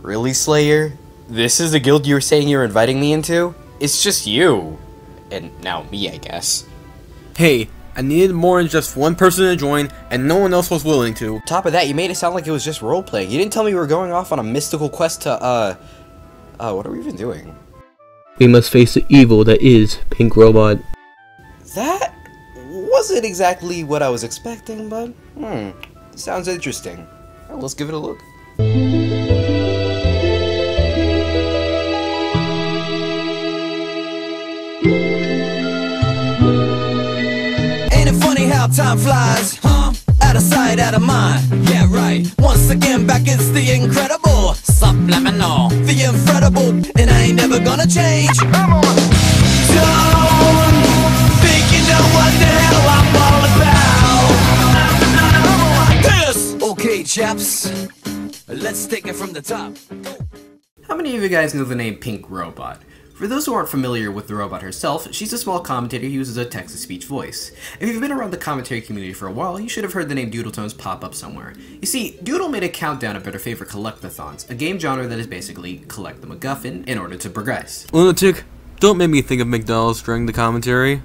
Really, Slayer? This is the guild you were saying you're inviting me into? It's just you. And now me, I guess. Hey, I needed more than just one person to join, and no one else was willing to. Top of that, you made it sound like it was just roleplaying. You didn't tell me we were going off on a mystical quest to, what are we even doing? We must face the evil that is Pink Robot. That wasn't exactly what I was expecting, but, sounds interesting. Well, let's give it a look. Ain't it funny how time flies, huh? Out of sight, out of mind. Yeah, right. Once again, back it's the incredible, subliminal, the incredible, and I ain't never gonna change. Come on. Don't think you know what the hell I'm all about. This. Okay, chaps. Let's take it from the top. How many of you guys know the name Pink Robot? For those who aren't familiar with the robot herself, she's a small commentator who uses a text-to-speech voice. If you've been around the commentary community for a while, you should have heard the name Doodle Tones pop up somewhere. You see, Doodle made a countdown about her favorite collectathons, a game genre that is basically collect the MacGuffin in order to progress. Lunatic, don't make me think of McDonald's during the commentary.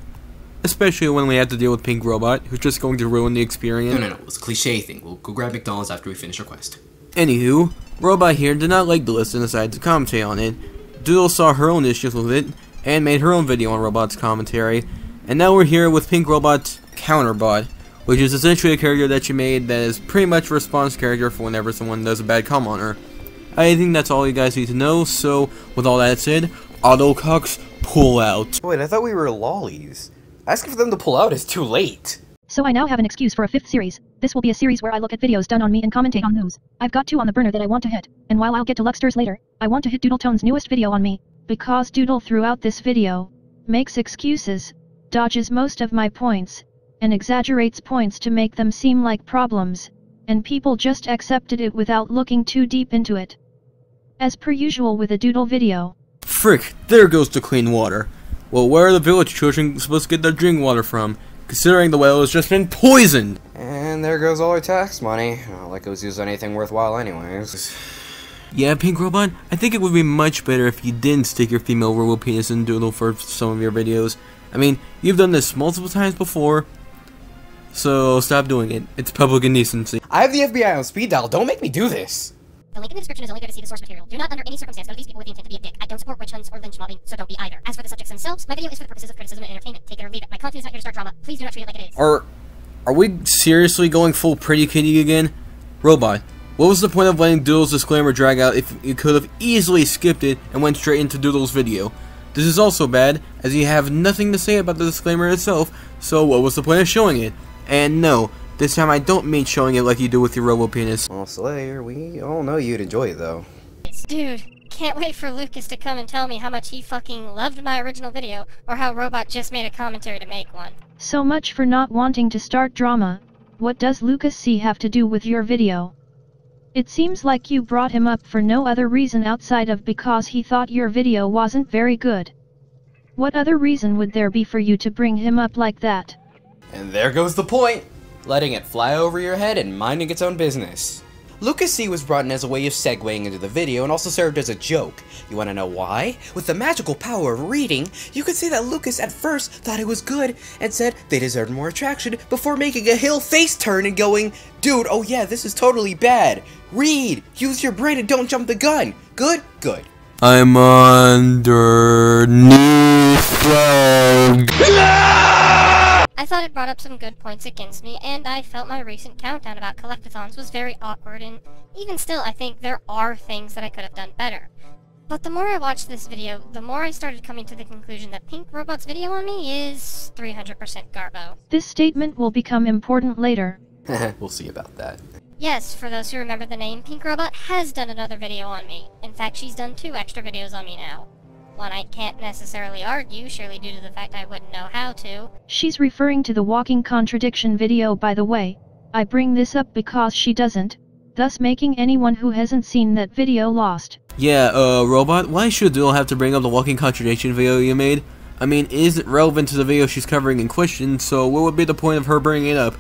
Especially when we have to deal with Pink Robot, who's just going to ruin the experience. No, it's a cliche thing. We'll go grab McDonald's after we finish our quest. Anywho, Robot here did not like the list and decided to commentate on it. Doodle saw her own issues with it, and made her own video on Robot's commentary, and now we're here with Pink Robot's Counterbot, which is essentially a character that she made that is pretty much a response character for whenever someone does a bad comment on her. I think that's all you guys need to know, so with all that said, Autococks, pull out. Wait, I thought we were lollies. Asking for them to pull out is too late. So I now have an excuse for a 5th series. This will be a series where I look at videos done on me and commentate on those. I've got 2 on the burner that I want to hit, and while I'll get to Luxter's later, I want to hit Doodle Tone's newest video on me. Because Doodle throughout this video makes excuses, dodges most of my points, and exaggerates points to make them seem like problems, and people just accepted it without looking too deep into it. As per usual with a Doodle video. Frick, there goes the clean water. Well, where are the village children supposed to get their drinking water from, considering the well has just been poisoned? And there goes all our tax money. Not like it was used on anything worthwhile anyways. Yeah, Pink Robot, I think it would be much better if you didn't stick your female robo-penis in Doodle for some of your videos. I mean, you've done this multiple times before, so stop doing it. It's public indecency. I have the FBI on speed dial. Don't make me do this. The link in the description is only there to see the source material. Do not under any circumstance go to these people with the intent to be a dick. I don't support witch hunts or lynch mobbing, so don't be either. As for the subjects themselves, my video is for the purposes of criticism and entertainment. Take it or leave it. My content is not here to start drama. Please do not treat it like it is. Are we seriously going full pretty kitty again? Robot, what was the point of letting Doodle's disclaimer drag out if you could have easily skipped it and went straight into Doodle's video? This is also bad, as you have nothing to say about the disclaimer itself, so what was the point of showing it? And no, this time I don't mean showing it like you do with your robo-penis. Well, Slayer, we all know you'd enjoy it, though. Dude, can't wait for Lucas to come and tell me how much he fucking loved my original video, or how Robot just made a commentary to make one. So much for not wanting to start drama. What does Lucas C have to do with your video? It seems like you brought him up for no other reason outside of because he thought your video wasn't very good. What other reason would there be for you to bring him up like that? And there goes the point. Letting it fly over your head and minding its own business. Lucas C was brought in as a way of segueing into the video and also served as a joke. You wanna know why? With the magical power of reading, you could say that Lucas at first thought it was good and said they deserved more attraction before making a hill face turn and going, dude, oh yeah, this is totally bad. Read! Use your brain and don't jump the gun. Good? Good. I'm underneath I thought it brought up some good points against me, and I felt my recent countdown about collectathons was very awkward, and even still, I think there are things that I could have done better. But the more I watched this video, the more I started coming to the conclusion that Pink Robot's video on me is 300% garbo. This statement will become important later. We'll see about that. Yes, for those who remember the name, Pink Robot has done another video on me. In fact, she's done 2 extra videos on me now. One I can't necessarily argue, surely due to the fact I wouldn't know how to. She's referring to the walking contradiction video, by the way. I bring this up because she doesn't, thus making anyone who hasn't seen that video lost. Yeah, Robot, why should Doodle have to bring up the walking contradiction video you made? I mean, it isn't relevant to the video she's covering in question, so what would be the point of her bringing it up?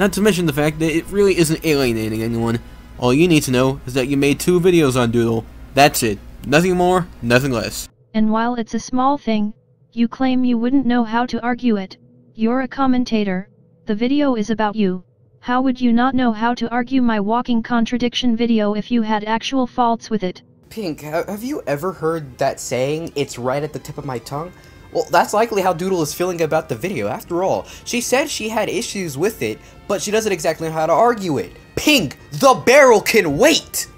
Not to mention the fact that it really isn't alienating anyone. All you need to know is that you made 2 videos on Doodle. That's it. Nothing more, nothing less. And while it's a small thing, you claim you wouldn't know how to argue it. You're a commentator. The video is about you. How would you not know how to argue my walking contradiction video if you had actual faults with it? Pink, have you ever heard that saying, "It's right at the tip of my tongue"? Well, that's likely how Doodle is feeling about the video. After all, she said she had issues with it, but she doesn't exactly know how to argue it. Pink, the barrel can wait!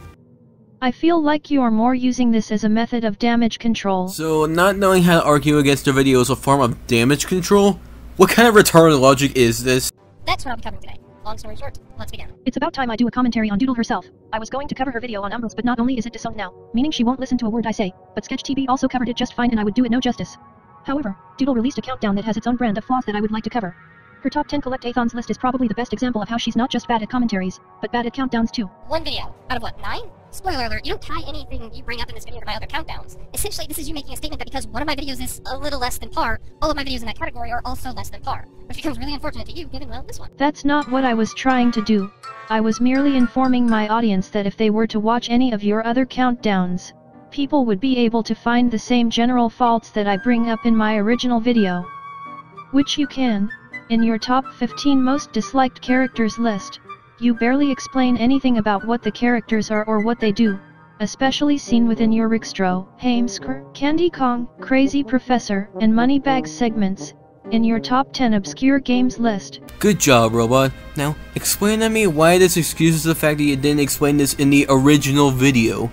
I feel like you're more using this as a method of damage control. So, not knowing how to argue against a video is a form of damage control? What kind of retarded logic is this? That's what I'll be covering today. Long story short, let's begin. It's about time I do a commentary on Doodle herself. I was going to cover her video on Umbrals, but not only is it desunked now, meaning she won't listen to a word I say, but Sketch TV also covered it just fine and I would do it no justice. However, Doodle released a countdown that has its own brand of flaws that I would like to cover. Her top 10 collectathons list is probably the best example of how she's not just bad at commentaries, but bad at countdowns too. One video, out of what, 9? Spoiler alert, you don't tie anything you bring up in this video to my other countdowns. Essentially, this is you making a statement that because one of my videos is a little less than par, all of my videos in that category are also less than par. Which becomes really unfortunate to you, given, well, this one. That's not what I was trying to do. I was merely informing my audience that if they were to watch any of your other countdowns, people would be able to find the same general faults that I bring up in my original video. Which you can. In your top 15 most disliked characters list, you barely explain anything about what the characters are or what they do, especially seen within your Rickstro, Hamsker, Candy Kong, Crazy Professor, and Moneybags segments, in your top 10 obscure games list. Good job, Robot. Now, explain to me why this excuses the fact that you didn't explain this in the original video.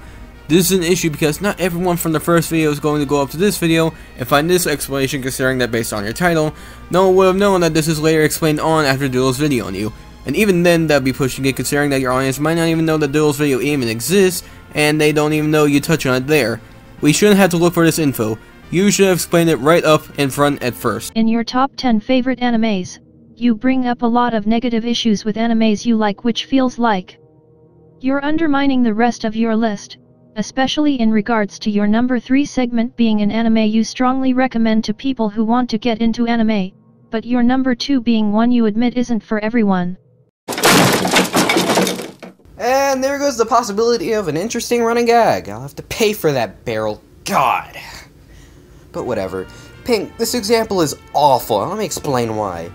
This is an issue because not everyone from the first video is going to go up to this video and find this explanation, considering that based on your title, no one would have known that this is later explained on after Doodle's video on you. And even then, that'd be pushing it, considering that your audience might not even know that Doodle's video even exists, and they don't even know you touch on it there. We shouldn't have to look for this info. You should have explained it right up in front at first. In your top 10 favorite animes, you bring up a lot of negative issues with animes you like, which feels like you're undermining the rest of your list, especially in regards to your number 3 segment being an anime you strongly recommend to people who want to get into anime, but your number 2 being one you admit isn't for everyone. And there goes the possibility of an interesting running gag. I'll have to pay for that barrel. God. But whatever. Pink, this example is awful. Let me explain why.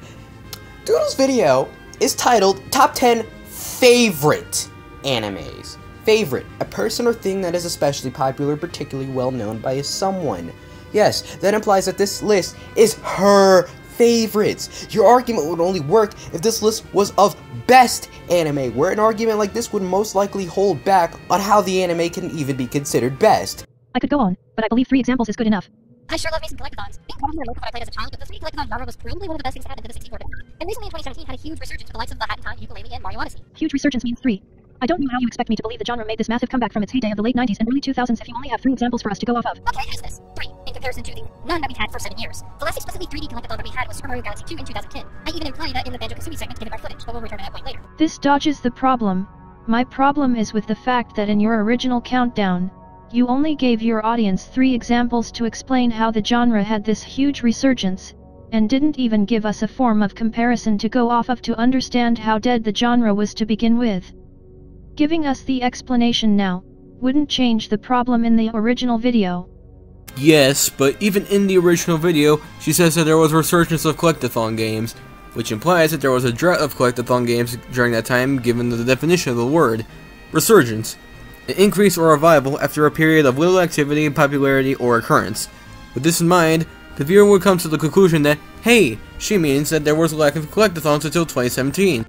Doodle's video is titled Top 10 Favorite Animes. Favorite, a person or thing that is especially popular, particularly well known by someone. Yes, that implies that this list is her favorites. Your argument would only work if this list was of best anime, where an argument like this would most likely hold back on how the anime can even be considered best. I could go on, but I believe 3 examples is good enough. I sure love me some collectathons. Being probably more local than I played as a child, but the 3D collectathon genre was probably one of the best things that happened to the 64 bit. And recently in 2017 had a huge resurgence with the likes of the Hat in Time, Ukulele, and Mario Odyssey. Huge resurgence means 3. I don't know how you expect me to believe the genre made this massive comeback from its heyday of the late 90s and early 2000s if you only have 3 examples for us to go off of. Okay, here's this. 3, in comparison to the none that we had for 7 years. The last explicitly 3D collectathon that we had was Super Mario Galaxy 2 in 2010. I even implied that in the Banjo-Kazooie segment given our footage, but we'll return to that point later. This dodges the problem. My problem is with the fact that in your original countdown, you only gave your audience 3 examples to explain how the genre had this huge resurgence, and didn't even give us a form of comparison to go off of to understand how dead the genre was to begin with. Giving us the explanation now wouldn't change the problem in the original video. Yes, but even in the original video, she says that there was a resurgence of collectathon games, which implies that there was a drought of collectathon games during that time, given the definition of the word. Resurgence. An increase or revival after a period of little activity, popularity, or occurrence. With this in mind, the viewer would come to the conclusion that, hey, she means that there was a lack of collectathons until 2017.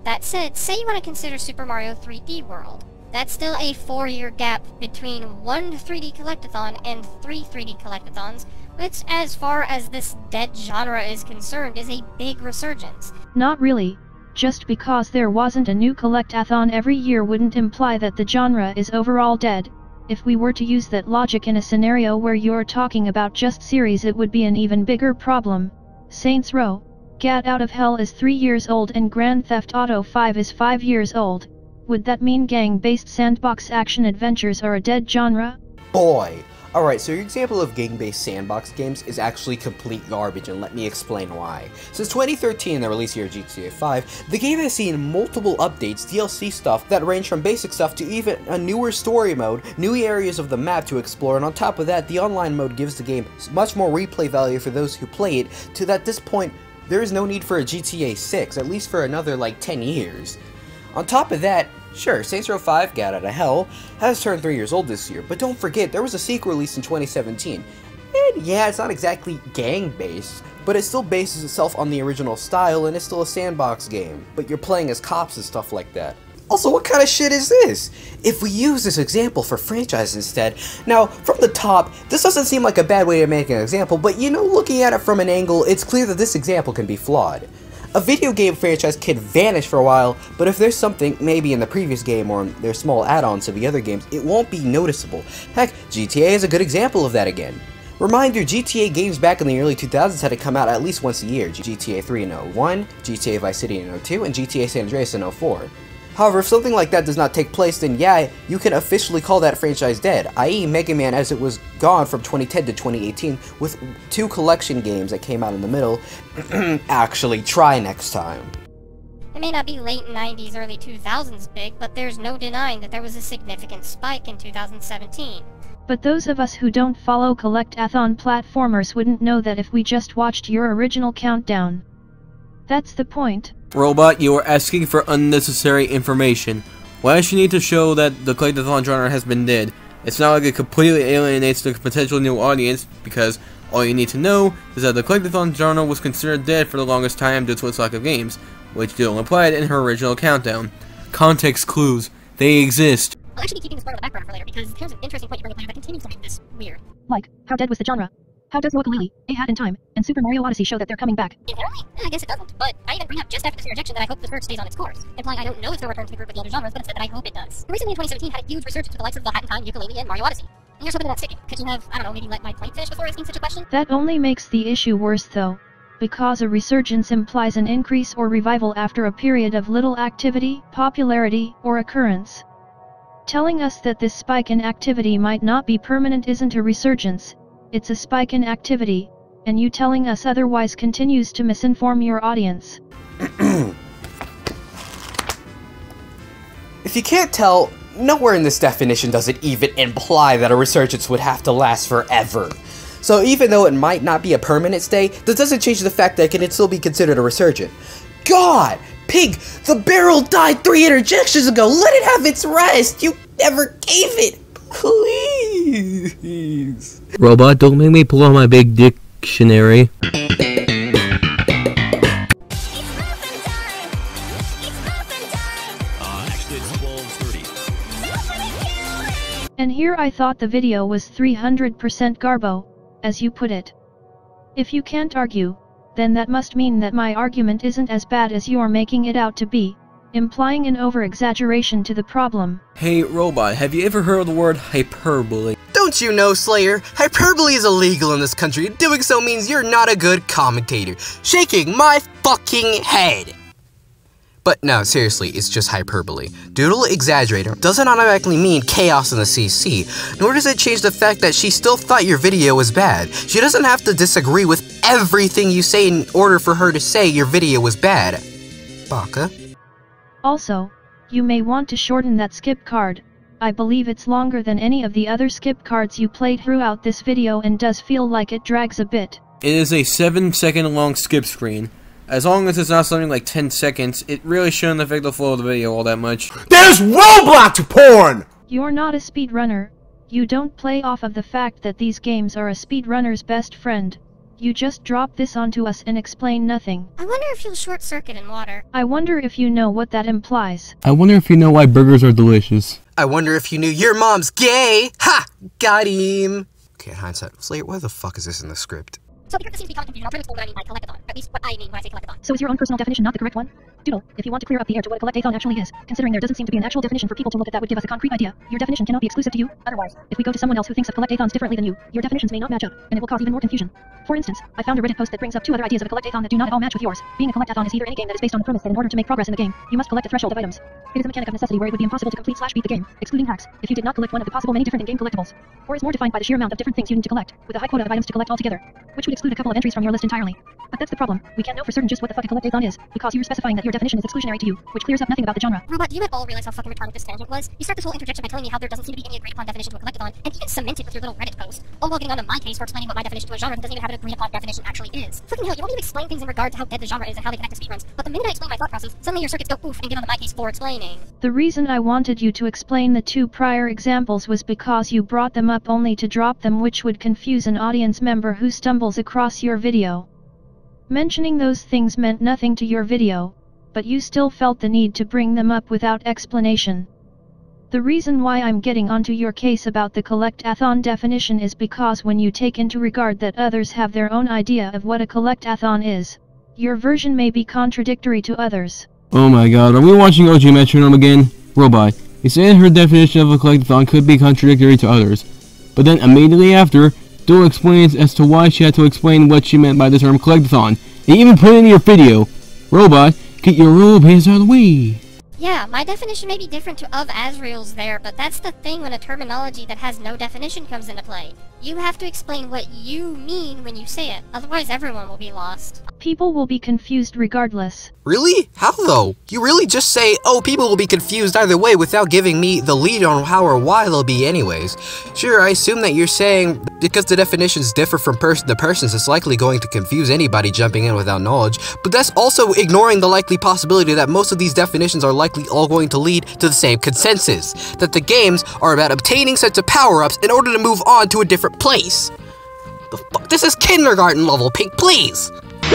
That said, say you want to consider Super Mario 3D World. That's still a 4-year gap between 1 3D collectathon and 3 3D collectathons, which, as far as this dead genre is concerned, is a big resurgence. Not really. Just because there wasn't a new collectathon every year wouldn't imply that the genre is overall dead. If we were to use that logic in a scenario where you're talking about just series, it would be an even bigger problem. Saints Row, Get Out of Hell is 3 years old and Grand Theft Auto 5 is 5 years old. Would that mean gang-based sandbox action adventures are a dead genre? Boy, Alright, so your example of game-based sandbox games is actually complete garbage, and let me explain why. Since 2013 and the release year of GTA 5, the game has seen multiple updates, DLC stuff that range from basic stuff to even a newer story mode, new areas of the map to explore, and on top of that, the online mode gives the game much more replay value for those who play it, to that at this point, there is no need for a GTA 6, at least for another like 10 years. On top of that, sure, Saints Row 5, Gat Out of Hell, has turned 3 years old this year, but don't forget, there was a sequel released in 2017. And yeah, it's not exactly gang-based, but it still bases itself on the original style, and it's still a sandbox game, but you're playing as cops and stuff like that. Also, what kind of shit is this? If we use this example for franchise instead, now, from the top, this doesn't seem like a bad way to make an example, but you know, looking at it from an angle, it's clear that this example can be flawed. A video game franchise can vanish for a while, but if there's something, maybe in the previous game or in their small add-ons to the other games, it won't be noticeable. Heck, GTA is a good example of that again. Reminder, GTA games back in the early 2000s had to come out at least once a year. GTA 3 in 01, GTA Vice City in 02, and GTA San Andreas in 04. However, if something like that does not take place, then yeah, you can officially call that franchise dead, i.e. Mega Man as it was gone from 2010 to 2018, with 2 collection games that came out in the middle. Actually, try next time. It may not be late 90s, early 2000s big, but there's no denying that there was a significant spike in 2017. But those of us who don't follow collect-a-thon platformers wouldn't know that if we just watched your original countdown. That's the point. Robot, you are asking for unnecessary information. Why should you need to show that the collect-a-thon genre has been dead? It's not like it completely alienates the potential new audience, because all you need to know is that the collect-a-thon genre was considered dead for the longest time due to its lack of games, which Doodle implied in her original countdown. Context clues. They exist. I'll actually be keeping this part on the background for later, because here's an interesting point you bring up later that continues to make this weird. Like, how dead was the genre? How does Robo-penis, A Hat in Time, and Super Mario Odyssey show that they're coming back? Apparently, I guess it doesn't, but I even bring up just after this interjection that I hope the verb stays on its course, implying I don't know if it'll return to the group with the other genres, but instead that I hope it does. Recently in 2017 had a huge resurgence with the likes of the Hat in Time, Ukulele, and Mario Odyssey. And here's hoping that sticking. Could you have, I don't know, maybe let my point finish before asking such a question? That only makes the issue worse though, because a resurgence implies an increase or revival after a period of little activity, popularity, or occurrence. Telling us that this spike in activity might not be permanent isn't a resurgence, it's a spike in activity, and you telling us otherwise continues to misinform your audience. If you can't tell, nowhere in this definition does it even imply that a resurgence would have to last forever. So even though it might not be a permanent stay, this doesn't change the fact that it can still be considered a resurgent. God! Pig! The barrel died 3 interjections ago! Let it have its rest! You never gave it! Please! Robot, don't make me pull out my big dictionary. And here I thought the video was 300% garbo, as you put it. If you can't argue, then that must mean that my argument isn't as bad as you're making it out to be, implying an over-exaggeration to the problem. Hey Robot, have you ever heard of the word hyperbole? Don't you know, Slayer? Hyperbole is illegal in this country. Doing so means you're not a good commentator. Shaking my fucking head! But no, seriously, it's just hyperbole. Doodle exaggerator doesn't automatically mean chaos in the CC, nor does it change the fact that she still thought your video was bad. She doesn't have to disagree with everything you say in order for her to say your video was bad. Baka. Also, you may want to shorten that skip card. I believe it's longer than any of the other skip cards you played throughout this video and does feel like it drags a bit. It is a 7-second long skip screen. As long as it's not something like 10 seconds, it really shouldn't affect the flow of the video all that much. There's Roblox porn! You're not a speedrunner. You don't play off of the fact that these games are a speedrunner's best friend. You just drop this onto us and explain nothing. I wonder if you'll short circuit in water. I wonder if you know what that implies. I wonder if you know why burgers are delicious. I wonder if you knew your mom's gay! Ha! Got him! Okay, hindsight. Slayer, why the fuck is this in the script? So because this seems to be common confusion, I'll try to explain what I mean by collectathon, or at least what I mean when I say collectathon. So is your own personal definition not the correct one? Doodle, if you want to clear up the air to what a collectathon actually is, considering there doesn't seem to be an actual definition for people to look at that would give us a concrete idea, your definition cannot be exclusive to you, otherwise, if we go to someone else who thinks of collectathons differently than you, your definitions may not match up, and it will cause even more confusion. For instance, I found a Reddit post that brings up 2 other ideas of a collectathon that do not at all match with yours. Being a collectathon is either any game that is based on the premise that in order to make progress in the game, you must collect a threshold of items. It is a mechanic of necessity where it would be impossible to complete/beat the game, excluding hacks, if you did not collect one of the possible many different in-game collectibles. Or is more defined by the sheer amount of different things you need to collect, with a high quota of items to collect altogether, which would exclude a couple of entries from your list entirely. But that's the problem. We can't know for certain just what the fuck a collectathon is, because you're specifying that your definition is exclusionary to you, which clears up nothing about the genre. Robot, do you at all realize how fucking retarded this tangent was? You start this whole interjection by telling me how there doesn't seem to be any agreed upon definition to a collectathon, and even cement it with your little Reddit post, all while getting onto my case for explaining what my definition to a genre that doesn't even have an agreed upon definition actually is. Fucking hell, you won't even explain things in regard to how dead the genre is and how they connect to speedruns, but the minute I explain my thought process, suddenly your circuits go oof and get onto my case for explaining. The reason I wanted you to explain the 2 prior examples was because you brought them up only to drop them, which would confuse an audience member who stumbles across your video. Mentioning those things meant nothing to your video, but you still felt the need to bring them up without explanation. The reason why I'm getting onto your case about the collectathon definition is because when you take into regard that others have their own idea of what a collectathon is, your version may be contradictory to others. Oh my god, are we watching OG Metronome again? Robot, you said her definition of a collectathon could be contradictory to others, but then immediately after, Doodle explains as to why she had to explain what she meant by the term collectathon. You even put it in your video. Robot, get your robo-penis out of the way. Yeah, my definition may be different to of Asriel's there, but that's the thing when a terminology that has no definition comes into play. You have to explain what you mean when you say it, otherwise everyone will be lost. People will be confused regardless. Really? How though? You really just say, oh, people will be confused either way without giving me the lead on how or why they'll be anyways. Sure, I assume that you're saying because the definitions differ from person to person, it's likely going to confuse anybody jumping in without knowledge, but that's also ignoring the likely possibility that most of these definitions are likely all going to lead to the same consensus, that the games are about obtaining sets of power-ups in order to move on to a different place. The fuck? This is kindergarten level, Pink, please! On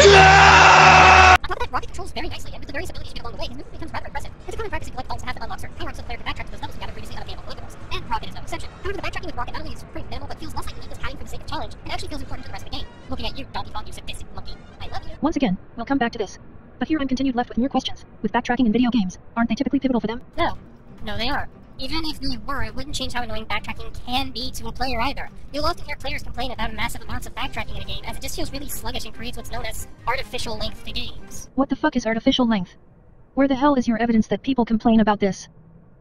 top of that, Rocket controls very nicely, and with the various abilities you get along the way, his movement becomes rather impressive. It's a common practice to collect balls and have to unlock certain power-ups so the player can backtrack to those levels and gather previously unobtainable collectibles. And Rocket is no exception. However, the backtracking with Rocket not only is pretty minimal, but feels less like needless padding for the sake of challenge, and actually feels important to the rest of the game. Looking at you, Donkey Kong, you sadistic monkey. I love you. Once again, we'll come back to this. But here I'm continued left with more questions. With backtracking in video games, aren't they typically pivotal for them? No. No, they aren't. Even if they were, it wouldn't change how annoying backtracking can be to a player either. You'll often hear players complain about massive amounts of backtracking in a game, as it just feels really sluggish and creates what's known as artificial length to games. What the fuck is artificial length? Where the hell is your evidence that people complain about this?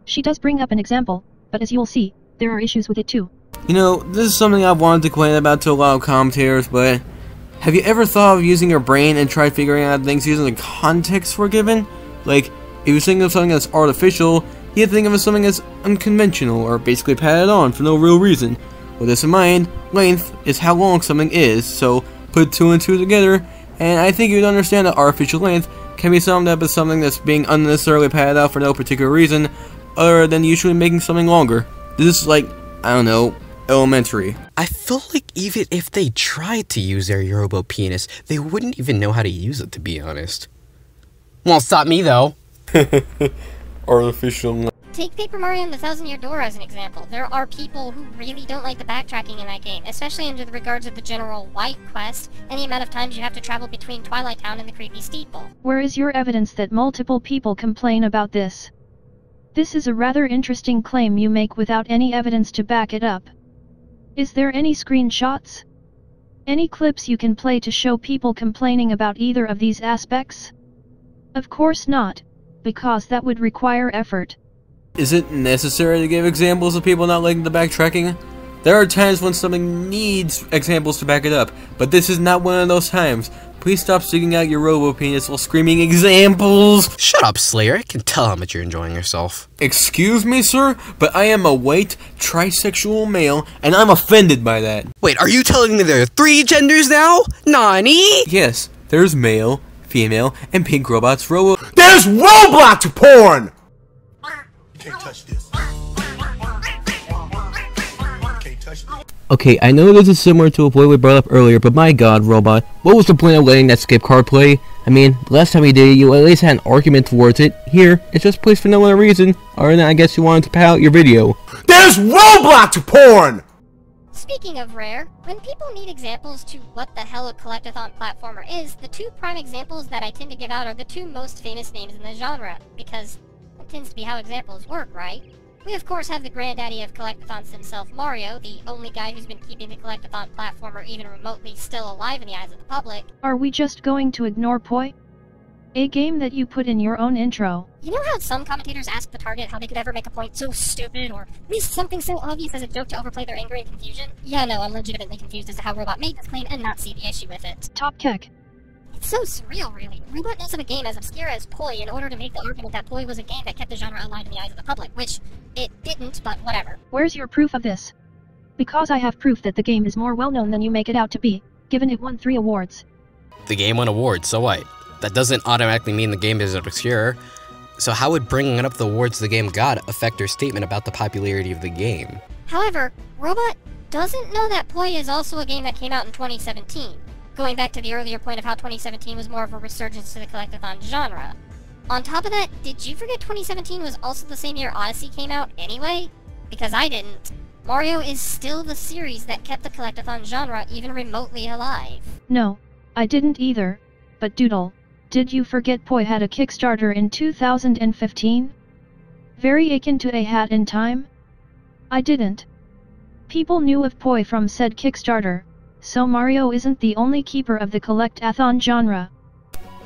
She does bring up an example, but as you'll see, there are issues with it too. You know, this is something I've wanted to complain about to a lot of commentators, but have you ever thought of using your brain and tried figuring out things using the context we're given? Like, if you think of something that's artificial, you think of it as something that's unconventional, or basically padded on for no real reason. With this in mind, length is how long something is, so put 2 and 2 together, and I think you'd understand that artificial length can be summed up as something that's being unnecessarily padded out for no particular reason, other than usually making something longer. This is like, I don't know, elementary. I feel like even if they tried to use their robo-penis, they wouldn't even know how to use it, to be honest. Won't stop me, though. Artificial. Take Paper Mario and the Thousand-Year Door as an example. There are people who really don't like the backtracking in that game, especially in regards of the general White Quest, and the amount of times you have to travel between Twilight Town and the creepy steeple. Where is your evidence that multiple people complain about this? This is a rather interesting claim you make without any evidence to back it up. Is there any screenshots? Any clips you can play to show people complaining about either of these aspects? Of course not, because that would require effort. Is it necessary to give examples of people not liking the backtracking? There are times when something needs examples to back it up, but this is not one of those times. Please stop sticking out your robo-penis while screaming examples! Shut up, Slayer. I can tell how much you're enjoying yourself. Excuse me, sir, but I am a white, trisexual male, and I'm offended by that. Wait, are you telling me there are 3 genders now? Nani? Yes, there's male, female, and pink robots robo- There's Roblox porn! Can't touch this. Okay, I know this is similar to a point we brought up earlier, but my god, Robot, what was the point of letting that skip card play? I mean, last time you did it, you at least had an argument towards it. Here, it's just placed for no other reason, other than I guess you wanted to pad out your video. There's Roblox porn! Speaking of rare, when people need examples to what the hell a collectathon platformer is, the two prime examples that I tend to give out are the two most famous names in the genre, because that tends to be how examples work, right? We of course have the granddaddy of collectathons himself, Mario, the only guy who's been keeping the collectathon platformer even remotely still alive in the eyes of the public. Are we just going to ignore Poi? A game that you put in your own intro. You know how some commentators ask the target how they could ever make a point so stupid, or miss something so obvious as a joke to overplay their anger and confusion? Yeah, no, I'm legitimately confused as to how Robot made this claim and not see the issue with it. Top Keck. It's so surreal, really. Robot knows of a game as obscure as Poi in order to make the argument that Poi was a game that kept the genre alive in the eyes of the public, which it didn't, but whatever. Where's your proof of this? Because I have proof that the game is more well-known than you make it out to be, given it won 3 awards. The game won awards, so what? That doesn't automatically mean the game is obscure. So how would bringing up the awards the game got affect your statement about the popularity of the game? However, Robot doesn't know that Poi is also a game that came out in 2017. Going back to the earlier point of how 2017 was more of a resurgence to the collectathon genre. On top of that, did you forget 2017 was also the same year Odyssey came out anyway? Because I didn't. Mario is still the series that kept the collectathon genre even remotely alive. No, I didn't either. But Doodle, did you forget Poi had a Kickstarter in 2015? Very akin to a Hat in Time? I didn't. People knew of Poi from said Kickstarter. So Mario isn't the only keeper of the collectathon genre.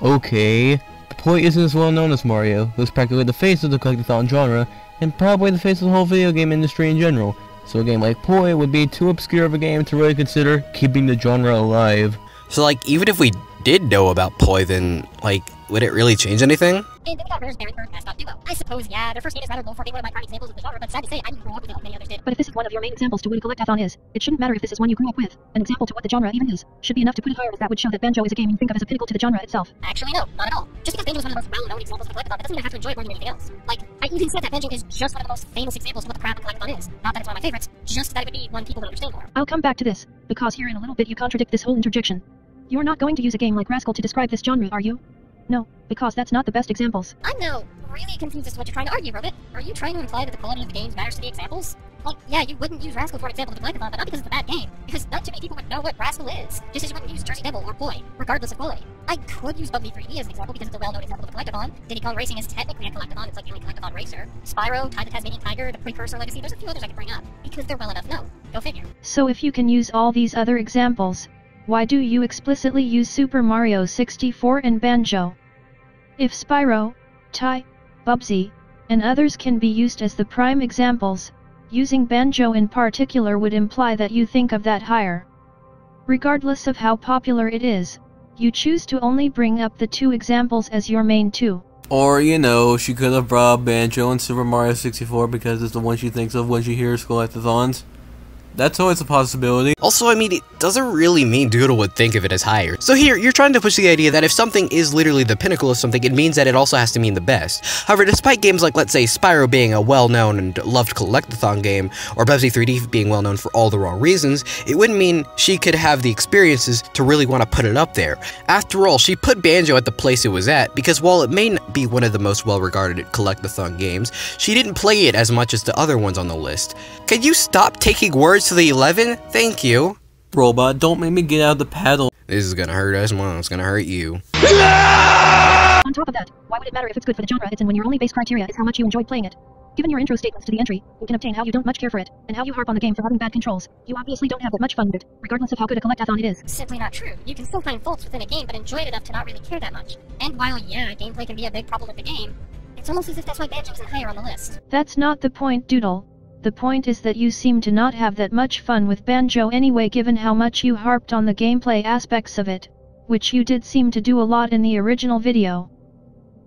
Okay, Poi isn't as well known as Mario, who's practically the face of the collectathon genre, and probably the face of the whole video game industry in general, so a game like Poi would be too obscure of a game to really consider keeping the genre alive. So like, even if we did know about Poi, then, like, would it really change anything? And then we got Rare's very first mascot duo. I suppose, yeah, their first game is rather low for being one of my prime examples of the genre, but sad to say, I didn't grow up with it like many others did. But if this is one of your main examples to what a collectathon is, it shouldn't matter if this is one you grew up with. An example to what the genre even is should be enough to put it higher, as that would show that Banjo is a game you think of as a pinnacle to the genre itself. Actually, no, not at all. Just because Banjo is one of the most well-known examples of the collectathon, that doesn't mean I have to enjoy it more than anything else. Like, I even said that Banjo is just one of the most famous examples of what the crap the collectathon is. Not that it's one of my favorites, just that it would be one people would understand more. I'll come back to this, because here in a little bit you contradict this whole interjection. You're not going to use a game like Rascal to describe this genre, are you? No, because that's not the best examples. I'm now really confused as to what you're trying to argue, Robot. Are you trying to imply that the quality of the games matters to the examples? Like, yeah, you wouldn't use Rascal for an example of the collectathon, but not because it's a bad game. Because not too many people would know what Rascal is. Just as you wouldn't use Jersey Devil or Poi, regardless of quality. I could use Bubby 3D as an example because it's a well-known example of the collectathon. Diddy Kong Racing is technically a collectathon, it's like the only collectathon racer. Spyro, Ty the Tasmanian Tiger, the Precursor Legacy, there's a few others I could bring up. Because they're well enough known. Go figure. So if you can use all these other examples, why do you explicitly use Super Mario 64 and Banjo? If Spyro, Ty, Bubsy, and others can be used as the prime examples, using Banjo in particular would imply that you think of that higher. Regardless of how popular it is, you choose to only bring up the 2 examples as your main 2. Or, you know, she could have brought up Banjo and Super Mario 64 because it's the one she thinks of when she hears collectathons. That's always a possibility. Also, I mean, it doesn't really mean Doodle would think of it as higher. So here, you're trying to push the idea that if something is literally the pinnacle of something, it means that it also has to mean the best. However, despite games like, let's say, Spyro being a well-known and loved collectathon game, or Bubsy 3D being well-known for all the wrong reasons, it wouldn't mean she could have the experiences to really want to put it up there. After all, she put Banjo at the place it was at, because while it may not be one of the most well-regarded collectathon games, she didn't play it as much as the other ones on the list. Can you stop taking words to the 11? Thank you. Robot, don't make me get out the paddle. This is gonna hurt us more, it's gonna hurt you. On top of that, why would it matter if it's good for the genre it's in when your only base criteria is how much you enjoyed playing it? Given your intro statements to the entry, you can obtain how you don't much care for it, and how you harp on the game for having bad controls. You obviously don't have that much fun with it, regardless of how good a collectathon it is. Simply not true. You can still find faults within a game, but enjoy it enough to not really care that much. And while, yeah, gameplay can be a big problem with the game, it's almost as if that's why Banjo isn't higher on the list. That's not the point, Doodle. The point is that you seem to not have that much fun with Banjo anyway, given how much you harped on the gameplay aspects of it, which you did seem to do a lot in the original video.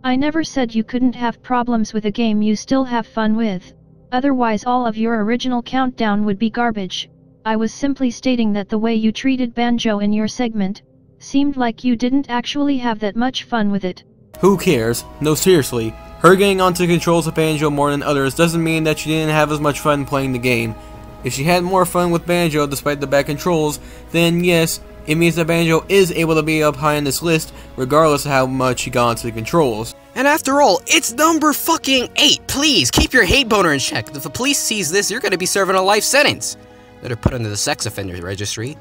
I never said you couldn't have problems with a game you still have fun with. Otherwise all of your original countdown would be garbage. I was simply stating that the way you treated Banjo in your segment seemed like you didn't actually have that much fun with it. Who cares? No, seriously. Her getting onto the controls of Banjo more than others doesn't mean that she didn't have as much fun playing the game. If she had more fun with Banjo despite the bad controls, then yes, it means that Banjo is able to be up high on this list regardless of how much she got onto the controls. And after all, it's number fucking 8. Please, keep your hate boner in check. If the police sees this, you're gonna be serving a life sentence. that are put under the sex offender registry.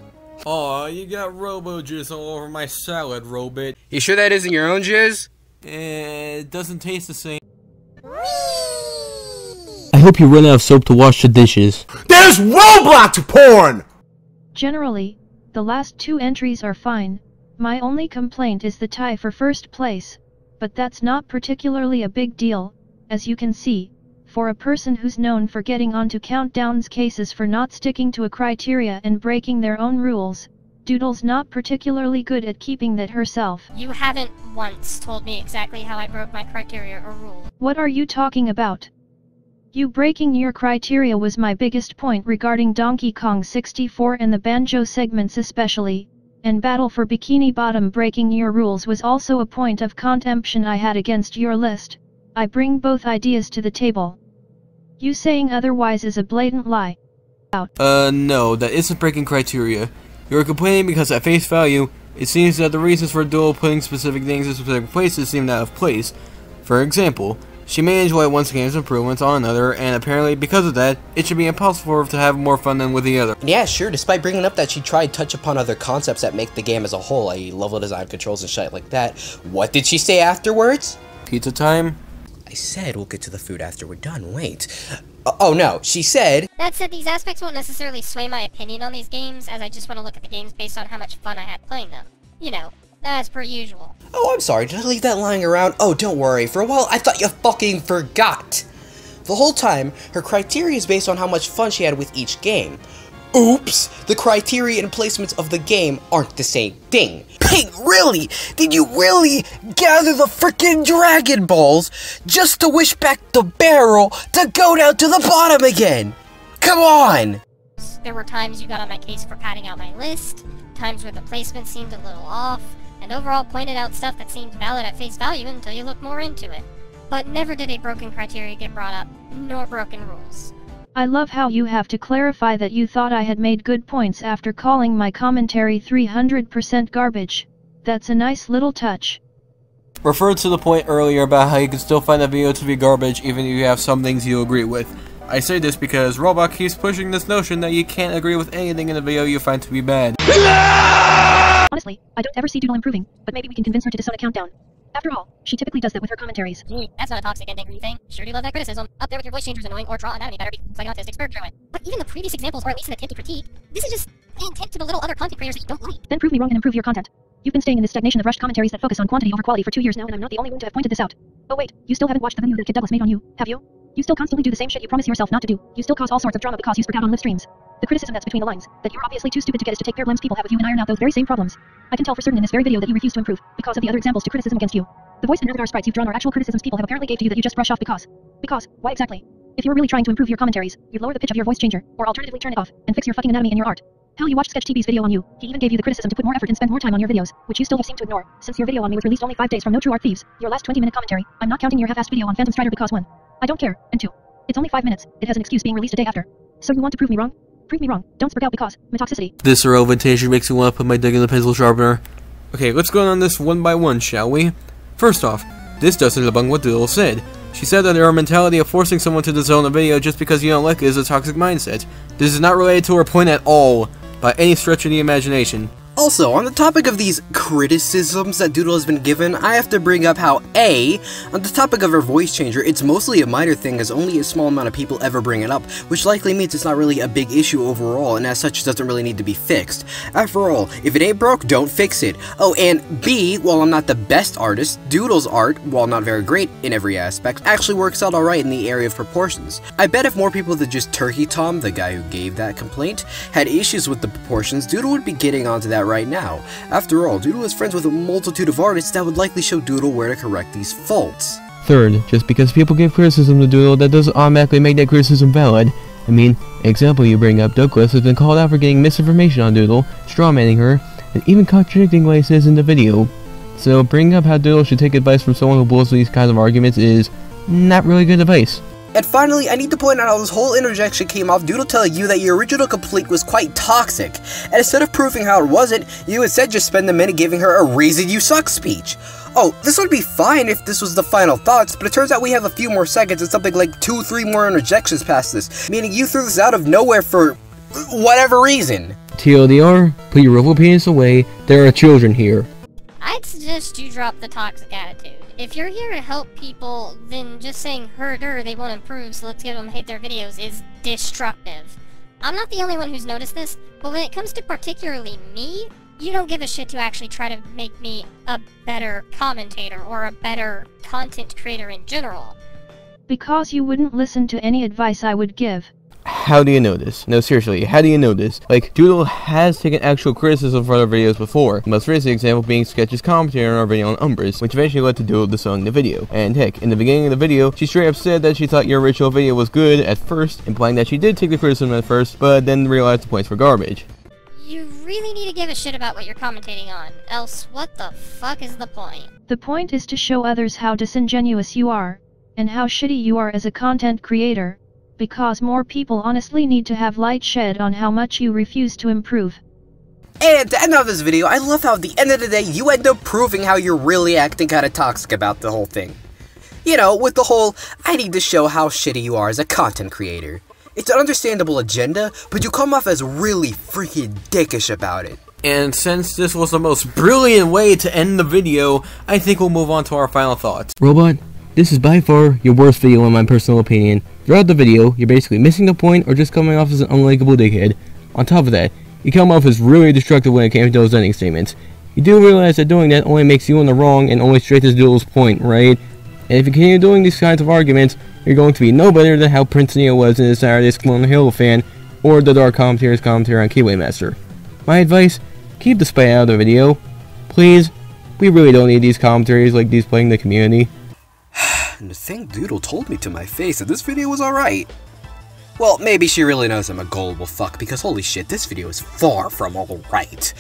Aw, you got robo jizz all over my salad, Robit. You sure that isn't your own jizz? It doesn't taste the same. I hope you run out of soap to wash the dishes. There's Roblox porn! Generally, the last 2 entries are fine. My only complaint is the tie for first place, but that's not particularly a big deal, as you can see. For a person who's known for getting onto Countdown's cases for not sticking to a criteria and breaking their own rules, Doodle's not particularly good at keeping that herself. You haven't once told me exactly how I broke my criteria or rule. What are you talking about? You breaking your criteria was my biggest point regarding Donkey Kong 64 and the banjo segments especially, and Battle for Bikini Bottom breaking your rules was also a point of contention I had against your list. I bring both ideas to the table. You saying otherwise is a blatant lie. No, that isn't breaking criteria. You're complaining because at face value, it seems that the reasons for Doodle putting specific things in specific places seem out of place. For example, she may enjoy one game's improvements on another, and apparently because of that, it should be impossible for her to have more fun than with the other. Yeah, sure, despite bringing up that she tried to touch upon other concepts that make the game as a whole, i.e. level design, controls, and shit like that. What did she say afterwards? Pizza time? I said we'll get to the food after we're done, wait. Oh no, she said... That said, these aspects won't necessarily sway my opinion on these games, as I just want to look at the games based on how much fun I had playing them. You know, as per usual. Oh, I'm sorry, did I leave that lying around? Oh, don't worry, for a while I thought you fucking forgot. The whole time, her criteria is based on how much fun she had with each game. Oops! The criteria and placements of the game aren't the same thing. Pink, really? Did you really gather the frickin' Dragon Balls just to wish back the barrel to go down to the bottom again? Come on! There were times you got on my case for padding out my list, times where the placement seemed a little off, and overall pointed out stuff that seemed valid at face value until you looked more into it. But never did a broken criteria get brought up, nor broken rules. I love how you have to clarify that you thought I had made good points after calling my commentary 300% garbage. That's a nice little touch. Referred to the point earlier about how you can still find a video to be garbage even if you have some things you agree with. I say this because Robot keeps pushing this notion that you can't agree with anything in a video you find to be bad. Honestly, I don't ever see Doodle improving, but maybe we can convince her to disown a Countdown. After all, she typically does that with her commentaries. That's not a toxic and angry thing. Sure do love that criticism. Up there with your voice changers annoying or draw anatomy better because like an autistic spur it. But even the previous examples are at least an attempt to critique. This is just an attempt to belittle other content creators that you don't like. Then prove me wrong and improve your content. You've been staying in this stagnation of rushed commentaries that focus on quantity over quality for 2 years now, and I'm not the only one to have pointed this out. Oh wait, you still haven't watched the video that Kid Douglas made on you, have you? You still constantly do the same shit you promise yourself not to do. You still cause all sorts of drama because you speak out on live streams. The criticism that's between the lines, that you're obviously too stupid to get is to take paired limbs people have with you and iron out those very same problems. I can tell for certain in this very video that you refuse to improve, because of the other examples to criticism against you. The voice and avatar sprites you've drawn are actual criticisms people have apparently gave to you that you just brush off because. Because, why exactly? If you were really trying to improve your commentaries, you'd lower the pitch of your voice changer, or alternatively turn it off, and fix your fucking anatomy in your art. Hell, you watched Sketch TV's video on you. He even gave you the criticism to put more effort and spend more time on your videos, which you still have seemed to ignore. Since your video on me was released only 5 days from No True Art Thieves, your last 20-minute commentary, I'm not counting your half-assed video on Phantom Strider because 1. I don't care, and 2. It's only 5 minutes, it has an excuse being released a day after. So you want to prove me wrong? Prove me wrong, don't speak out because, metoxicity. This irrelevant makes me want to put my dick in the pencil sharpener. Okay, let's go on this one by one, shall we? First off, this doesn't debunk what Doodle said. She said that her mentality of forcing someone to disown a video just because you don't like it is a toxic mindset. This is not related to her point at all, by any stretch of the imagination. Also, on the topic of these criticisms that Doodle has been given, I have to bring up how A, on the topic of her voice changer, it's mostly a minor thing as only a small amount of people ever bring it up, which likely means it's not really a big issue overall, and as such it doesn't really need to be fixed. After all, if it ain't broke, don't fix it. Oh, and B, while I'm not the best artist, Doodle's art, while not very great in every aspect, actually works out alright in the area of proportions. I bet if more people than just Turkey Tom, the guy who gave that complaint, had issues with the proportions, Doodle would be getting onto that right now. After all, Doodle is friends with a multitude of artists that would likely show Doodle where to correct these faults. Third, just because people give criticism to Doodle, that doesn't automatically make that criticism valid. I mean, example you bring up, Douglas has been called out for getting misinformation on Doodle, strawmanning her, and even contradicting what he says in the video. So bringing up how Doodle should take advice from someone who blows these kinds of arguments is not really good advice. And finally, I need to point out how this whole interjection came off Doodle telling you that your original complaint was quite toxic, and instead of proving how it wasn't, you instead just spend a minute giving her a reason you suck speech. Oh, this would be fine if this was the final thoughts, but it turns out we have a few more seconds and something like 2-3 more interjections past this, meaning you threw this out of nowhere for whatever reason. TLDR, put your robo-penis away, there are children here. I'd suggest you drop the toxic attitude. If you're here to help people, then just saying herder they won't improve, so let's get them to hate their videos is destructive. I'm not the only one who's noticed this, but when it comes to particularly me, you don't give a shit to actually try to make me a better commentator or a better content creator in general. Because you wouldn't listen to any advice I would give. How do you know this? No, seriously, how do you know this? Like, Doodle has taken actual criticism for other videos before, the most recent example being Sketch's commentary on our video on Umbras, which eventually led to Doodle disowning the video. And heck, in the beginning of the video, she straight up said that she thought your original video was good at first, implying that she did take the criticism at first, but then realized the points were garbage. You really need to give a shit about what you're commentating on, else what the fuck is the point? The point is to show others how disingenuous you are, and how shitty you are as a content creator. Because more people honestly need to have light shed on how much you refuse to improve. And to end off this video, I love how at the end of the day, you end up proving how you're really acting kinda toxic about the whole thing. You know, with the whole, I need to show how shitty you are as a content creator. It's an understandable agenda, but you come off as really freaking dickish about it. And since this was the most brilliant way to end the video, I think we'll move on to our final thoughts. Robot, this is by far your worst video in my personal opinion. Throughout the video, you're basically missing the point or just coming off as an unlikable dickhead. On top of that, you come off as really destructive when it came to those ending statements. You do realize that doing that only makes you in the wrong and only straights Doodle's point, right? And if you continue doing these kinds of arguments, you're going to be no better than how Prince Neo was in his Saturday School Hill fan, or the Dark Commentator's commentary on Keyway Master. My advice, keep the spite out of the video. Please, we really don't need these commentaries like these playing the community. And to think Doodle told me to my face that this video was alright. Well, maybe she really knows I'm a gullible fuck, because holy shit, this video is far from alright.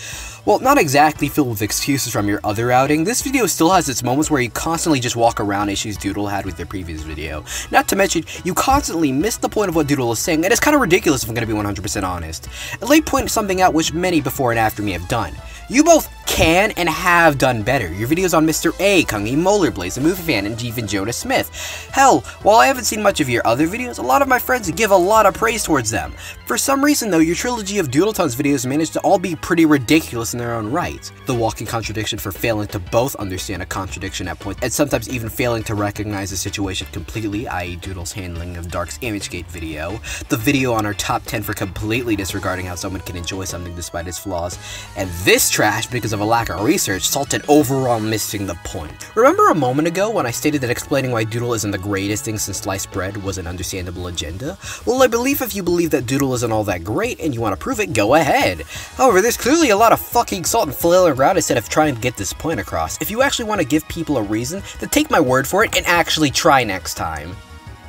Well, not exactly filled with excuses from your other outing, this video still has its moments where you constantly just walk around issues Doodle had with your previous video. Not to mention, you constantly miss the point of what Doodle is saying, and it's kind of ridiculous if I'm going to be 100% honest. I'd like to point something out which many before and after me have done. You both can and have done better. Your videos on Mr. A, Kungi, Molerblaze, a movie fan, and even Jonah Smith. Hell, while I haven't seen much of your other videos, a lot of my friends give a lot of praise towards them. For some reason though, your trilogy of Doodleton's videos managed to all be pretty ridiculous in their own right. The walking contradiction for failing to both understand a contradiction at points, and sometimes even failing to recognize the situation completely, i.e. Doodle's handling of Dark's ImageGate video, the video on our top 10 for completely disregarding how someone can enjoy something despite its flaws, and this trash because of a lack of research, salted overall missing the point. Remember a moment ago when I stated that explaining why Doodle isn't the greatest thing since sliced bread was an understandable agenda? Well, I believe if you believe that Doodle isn't all that great and you want to prove it, go ahead. However, there's clearly a lot of fucking salt and flailing around instead of trying to get this point across. If you actually want to give people a reason, then take my word for it and actually try next time.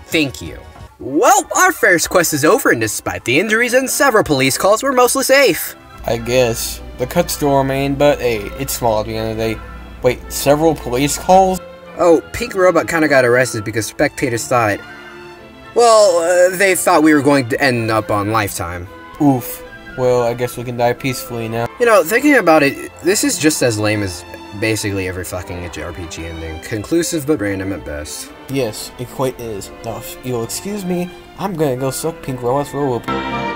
Thank you. Well, our first quest is over, and despite the injuries and several police calls, we're mostly safe. I guess. The cuts still remain, but hey, it's small at the end of the day. Wait, several police calls? Oh, Pink Robot kinda got arrested because spectators thought... Well, they thought we were going to end up on Lifetime. Oof. Well, I guess we can die peacefully now. You know, thinking about it, this is just as lame as basically every fucking RPG ending. Conclusive but random at best. Yes, it quite is. Now, if you'll excuse me, I'm gonna go suck Pink Robot's robo-penis.